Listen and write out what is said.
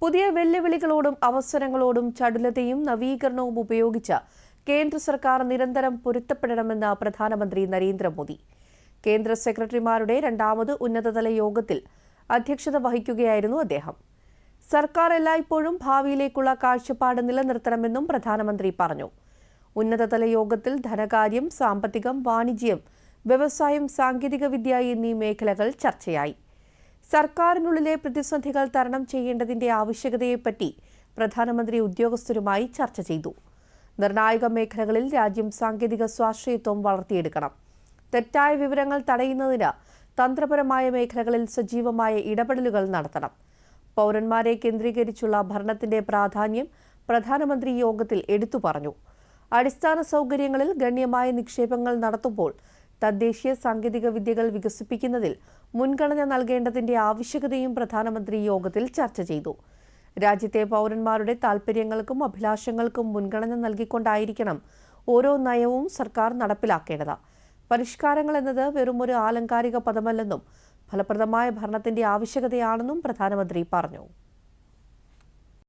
പുതിയ വെല്ലുവിളികളോടും അവസരങ്ങളോടും ചടുലതയും നവീകരണവും ഉപയോഗിച്ച് കേന്ദ്ര സർക്കാർ നിരന്തരം പൊരുത്തപ്പെടണമെന്ന് പ്രധാനമന്ത്രി നരേന്ദ്രമോദി. കേന്ദ്ര സെക്രട്ടറിമാരുടെ രണ്ടാമത് ഉന്നതതല യോഗത്തിൽ അധ്യക്ഷത വഹിക്കുകയായിരുന്നു അദ്ദേഹം. സർക്കാർ എല്ലായ്പ്പോഴും ഭാവിയിലേക്കുള്ള കാഴ്ചപ്പാട് നിലനിർത്തണമെന്നും പ്രധാനമന്ത്രി പറഞ്ഞു. ഉന്നതതല യോഗത്തിൽ ധനകാര്യം, സാമ്പത്തികം, വാണിജ്യം, വ്യവസായം, സാങ്കേതികവിദ്യ എന്നീ മേഖലകൾ ചർച്ചയായി. സർക്കാരിനുള്ളിലെ പ്രതിസന്ധികൾ തരണം ചെയ്യേണ്ടതിന്റെ ആവശ്യകതയെപ്പറ്റി പ്രധാനമന്ത്രി ഉദ്യോഗസ്ഥരുമായി ചർച്ച ചെയ്തു. നിർണായക മേഖലകളിൽ രാജ്യം സാങ്കേതിക സ്വാശ്രയത്വം വളർത്തിയെടുക്കണം. തെറ്റായ വിവരങ്ങൾ തടയുന്നതിന് തന്ത്രപരമായ മേഖലകളിൽ സജീവമായ ഇടപെടലുകൾ നടത്തണം. പൗരന്മാരെ കേന്ദ്രീകരിച്ചുള്ള ഭരണത്തിന്റെ പ്രാധാന്യം പ്രധാനമന്ത്രി യോഗത്തിൽ എടുത്തു പറഞ്ഞു. അടിസ്ഥാന സൗകര്യങ്ങളിൽ ഗണ്യമായ നിക്ഷേപങ്ങൾ നടത്തുമ്പോൾ തദ്ദേശീയ സാങ്കേതിക വിദ്യകൾ വികസിപ്പിക്കുന്നതിൽ മുൻഗണന നൽകേണ്ടതിന്റെ ആവശ്യകതയും പ്രധാനമന്ത്രി യോഗത്തിൽ ചർച്ച ചെയ്തു. രാജ്യത്തെ പൗരന്മാരുടെ താൽപര്യങ്ങൾക്കും അഭിലാഷങ്ങൾക്കും മുൻഗണന നൽകിക്കൊണ്ടായിരിക്കണം ഓരോ നയവും സർക്കാർ നടപ്പിലാക്കേണ്ടത്. പരിഷ്കാരങ്ങൾ എന്നത് വെറുമൊരു ആലങ്കാരിക പദമല്ലെന്നും ഫലപ്രദമായ ഭരണത്തിന്റെ ആവശ്യകതയാണെന്നും പ്രധാനമന്ത്രി പറഞ്ഞു.